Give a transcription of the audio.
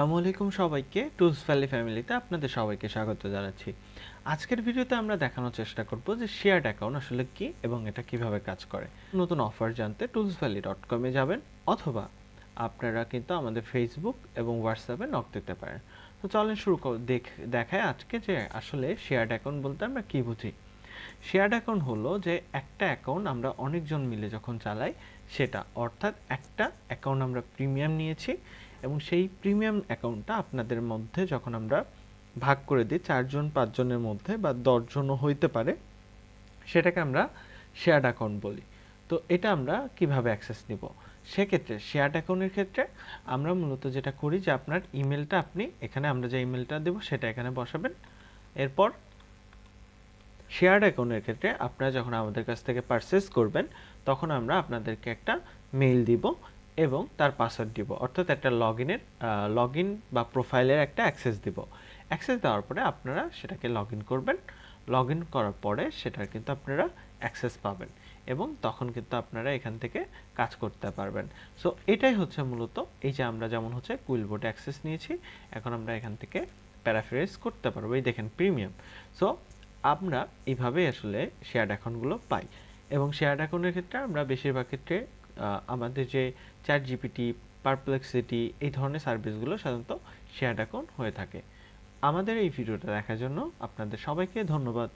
আসসালামু আলাইকুম সবাইকে টুলস ভ্যালি ফ্যামিলিতে আপনাদের সবাইকে স্বাগত জানাচ্ছি। আজকের ভিডিওতে আমরা দেখানোর চেষ্টা করব যে শেয়ার্ড অ্যাকাউন্ট আসলে কি এবং এটা কিভাবে কাজ করে। নতুন অফার জানতে toolsvalley.com এ যাবেন অথবা আপনারা কিন্তু আমাদের ফেসবুক এবং হোয়াটসঅ্যাপে নক দিতে পারেন। তো চলেন শুরু দেখায় আজকে যে আসলে শেয়ার্ড অ্যাকাউন্ট বলতে আমরা কি বুঝি। শেয়ার্ড অ্যাকাউন্ট হলো যে একটা অ্যাকাউন্ট আমরা অনেকজন মিলে যখন চালাই সেটা, অর্থাৎ একটা অ্যাকাউন্ট আমরা প্রিমিয়াম নিয়েছি এবং সেই প্রিমিয়াম অ্যাকাউন্টটা আপনাদের মধ্যে যখন আমরা ভাগ করে দিই 4-5 জনের মধ্যে বা 10 জনও হইতে পারে, সেটাকে আমরা শেয়ার্ড অ্যাকাউন্ট বলি। তো এটা আমরা কিভাবে অ্যাক্সেস নিব? সেক্ষেত্রে শেয়ার্ড অ্যাকাউন্টের ক্ষেত্রে আমরা মূলত যেটা করি যে আপনার ইমেলটা আপনি এখানে, আমরা যে ইমেলটা দেব সেটা এখানে বসাবেন। এরপর শেয়ার্ড অ্যাকাউন্টের ক্ষেত্রে আপনারা যখন আমাদের কাছ থেকে পারচেজ করবেন তখন আমরা আপনাদেরকে একটা মেইল দিব এবং তার পাসওয়ার্ড দিব, অর্থাৎ একটা লগ ইন বা প্রোফাইলের একটা অ্যাক্সেস দিব। অ্যাক্সেস দেওয়ার পরে আপনারা সেটাকে লগ ইন করবেন। লগ ইন করার পরে সেটার কিন্তু আপনারা অ্যাক্সেস পাবেন এবং তখন কিন্তু আপনারা এখান থেকে কাজ করতে পারবেন। সো এটাই হচ্ছে মূলত, এই যে আমরা যেমন হচ্ছে কুইলবোর্ডে অ্যাক্সেস নিয়েছি, এখন আমরা এখান থেকে প্যারাফ্রেজ করতে পারবো। এই দেখেন প্রিমিয়াম। সো আমরা এইভাবেই আসলে শেয়ার্ড অ্যাকাউন্টগুলো পাই এবং শেয়ার্ড অ্যাকাউন্টের ক্ষেত্রে আমরা বেশিরভাগ ক্ষেত্রে আমাদের যে চ্যাট জিপিটি, পারপ্লেক্সিটি এই ধরনের সার্ভিসগুলো সাধারণত শেয়ার্ড অ্যাকাউন্ট হয়ে থাকে। আমাদের এই ভিডিওটা দেখার জন্য আপনাদের সবাইকে ধন্যবাদ।